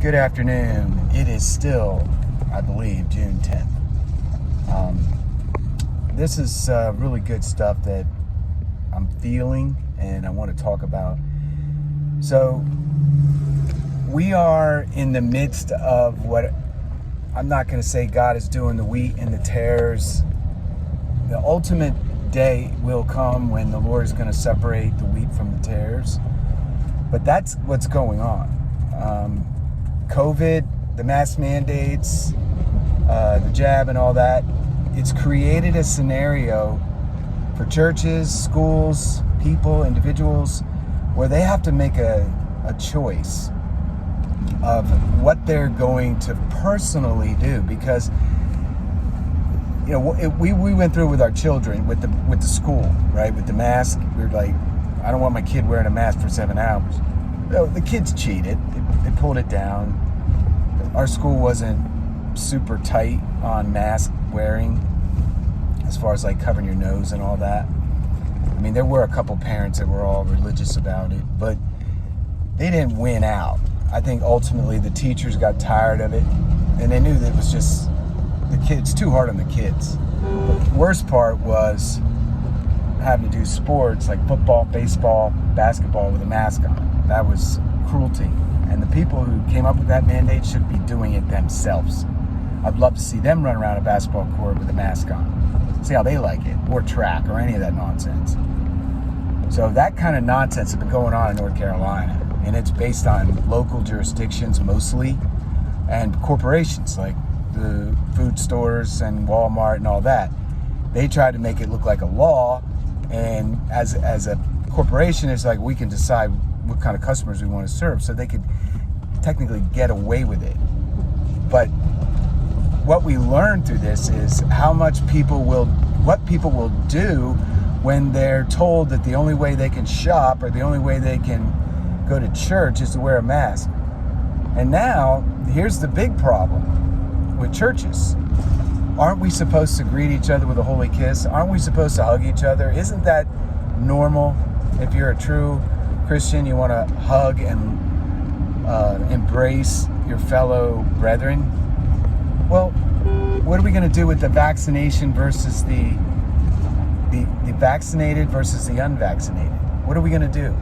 Good afternoon. It is still, I believe, June 10th. This is really good stuff that I'm feeling and I want to talk about. So, we are in the midst of what I'm not going to say God is doing the wheat and the tares. The ultimate day will come when the Lord is going to separate the wheat from the tares. But that's what's going on. COVID, the mask mandates, the jab and all that, it's created a scenario for churches, schools, people, individuals, where they have to make a choice of what they're going to personally do. Because, you know, we went through with our children, with the school, right, with the mask. We were like, I don't want my kid wearing a mask for 7 hours. The kids cheated. They pulled it down. Our school wasn't super tight on mask wearing as far as like covering your nose and all that. I mean, there were a couple parents that were all religious about it, but they didn't win out. I think ultimately the teachers got tired of it, and they knew that it was just the kids, too hard on the kids. But the worst part was having to do sports like football, baseball, basketball with a mask on. That was cruelty. And the people who came up with that mandate should be doing it themselves. I'd love to see them run around a basketball court with a mask on. See how they like it, or track, or any of that nonsense. So that kind of nonsense has been going on in North Carolina. And it's based on local jurisdictions mostly, and corporations like the food stores and Walmart and all that. They tried to make it look like a law, and as a corporation, it's like we can decide what kind of customers we want to serve, so they could technically get away with it. But what we learned through this is what people will do when they're told that the only way they can shop or the only way they can go to church is to wear a mask. And now, here's the big problem with churches. Aren't we supposed to greet each other with a holy kiss? Aren't we supposed to hug each other? Isn't that normal? If you're a true Christian, you want to hug and embrace your fellow brethren. Well, what are we going to do with the vaccination versus the vaccinated versus the unvaccinated? What are we going to do?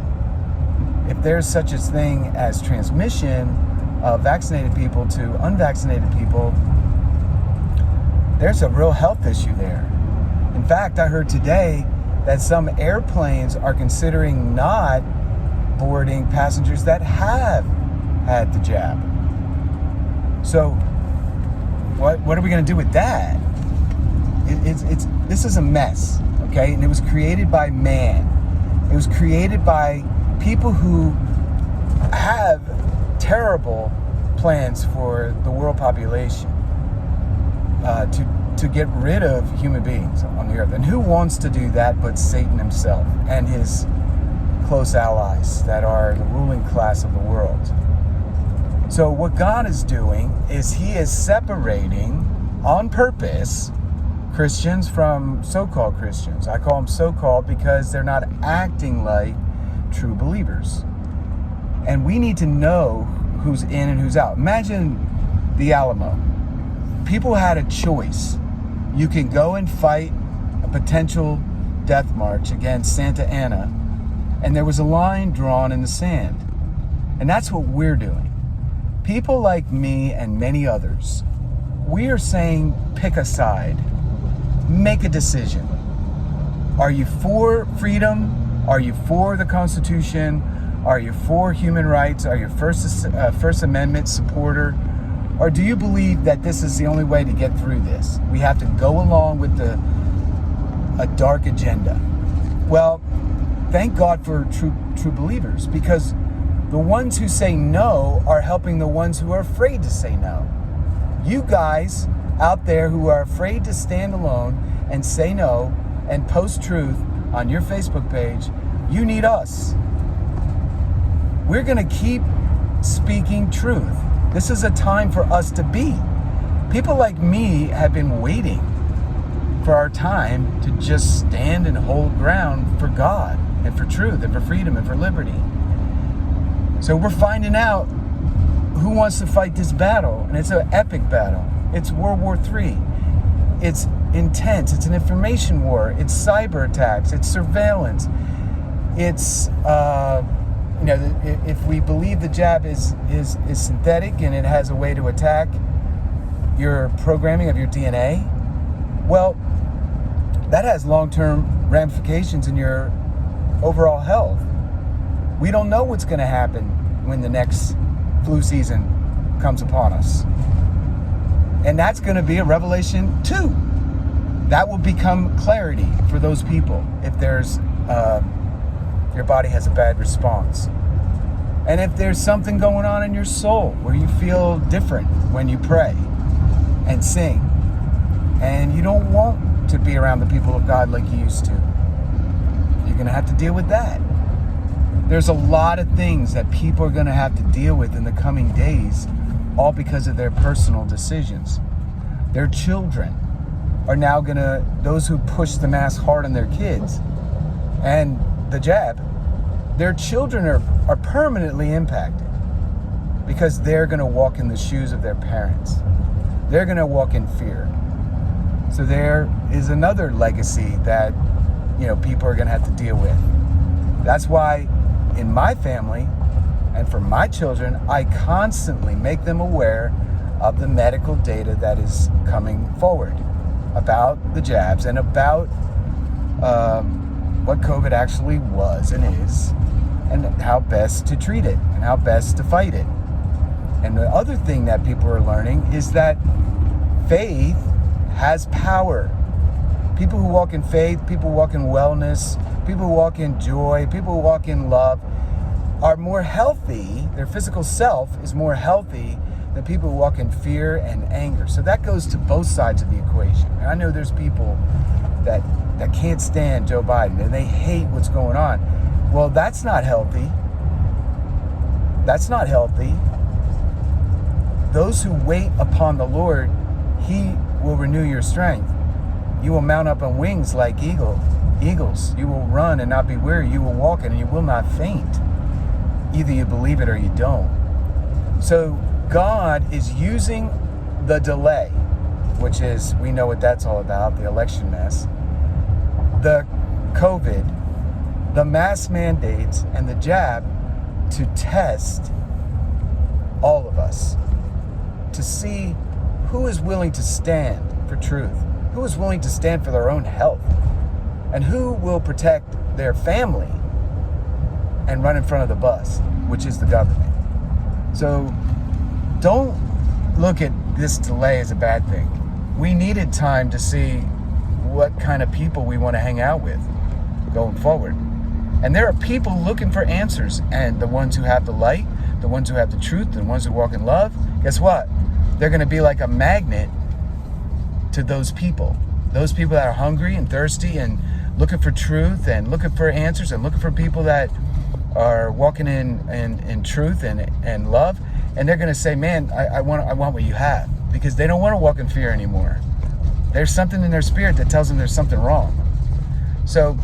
If there's such a thing as transmission of vaccinated people to unvaccinated people, there's a real health issue there. In fact, I heard today that some airplanes are considering not boarding passengers that have had the jab. So what are we going to do with that? This is a mess, okay? And it was created by man. It was created by people who have terrible plans for the world population to get rid of human beings on the earth. And who wants to do that but Satan himself and his close allies that are the ruling class of the world? So what God is doing is he is separating on purpose Christians from so-called Christians. I call them so-called because they're not acting like true believers. And we need to know who's in and who's out. Imagine the Alamo. People had a choice. You can go and fight a potential death march against Santa Anna, and there was a line drawn in the sand. And that's what we're doing. People like me and many others, we are saying pick a side. Make a decision. Are you for freedom? Are you for the Constitution? Are you for human rights? Are you First Amendment supporter? Or do you believe that this is the only way to get through this? We have to go along with a dark agenda. Well, thank God for true believers, because the ones who say no are helping the ones who are afraid to say no. You guys out there who are afraid to stand alone and say no and post truth on your Facebook page, you need us. We're going to keep speaking truth. This is a time for us to be. People like me have been waiting for our time to just stand and hold ground for God and for truth and for freedom and for liberty. So we're finding out who wants to fight this battle? And it's an epic battle. It's World War III. It's intense. It's an information war. It's cyber attacks. It's surveillance. It's, if we believe the jab is synthetic and it has a way to attack your programming of your DNA, well, that has long-term ramifications in your overall health. We don't know what's going to happen when the next flu season comes upon us. And that's going to be a revelation too. That will become clarity for those people if there's your body has a bad response. And if there's something going on in your soul where you feel different when you pray and sing, and you don't want to be around the people of God like you used to, you're going to have to deal with that. There's a lot of things that people are going to have to deal with in the coming days, all because of their personal decisions. Their children are now going to, those who push the mask hard on their kids and the jab, their children are permanently impacted because they're going to walk in the shoes of their parents. They're going to walk in fear. So there is another legacy that, people are going to have to deal with. That's why in my family and for my children, I constantly make them aware of the medical data that is coming forward about the jabs and about what COVID actually was and is, and how best to treat it and how best to fight it. And the other thing that people are learning is that faith has power. People who walk in faith, people who walk in wellness, people who walk in joy, people who walk in love are more healthy. Their physical self is more healthy than people who walk in fear and anger. So that goes to both sides of the equation. And I know there's people that can't stand Joe Biden and they hate what's going on. Well, that's not healthy. That's not healthy. Those who wait upon the Lord, He will renew your strength. You will mount up on wings like eagles. You will run and not be weary. You will walk and you will not faint. Either you believe it or you don't. So God is using the delay, which is, we know what that's all about, the election mess, the COVID, the mask mandates, and the jab to test all of us, to see who is willing to stand for truth, who is willing to stand for their own health, and who will protect their family and run in front of the bus, which is the government. So don't look at this delay as a bad thing. We needed time to see what kind of people we want to hang out with going forward. And there are people looking for answers, and the ones who have the light, the ones who have the truth, the ones who walk in love, guess what? They're going to be like a magnet to those people that are hungry and thirsty and looking for truth and looking for answers and looking for people that are walking in truth and love. And they're going to say, man, I want what you have, because they don't want to walk in fear anymore. There's something in their spirit that tells them there's something wrong. So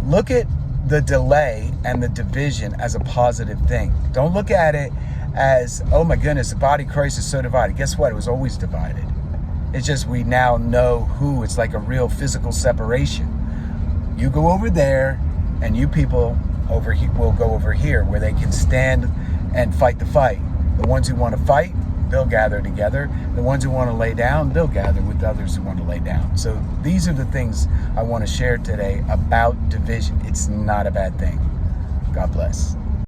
look at the delay and the division as a positive thing. Don't look at it as, oh my goodness, the body of Christ is so divided. Guess what? It was always divided. It's just we now know who. It's like a real physical separation. You go over there, and you people over here will go over here where they can stand and fight the fight. The ones who want to fight, they'll gather together. The ones who want to lay down, they'll gather with others who want to lay down. So these are the things I want to share today about division. It's not a bad thing. God bless.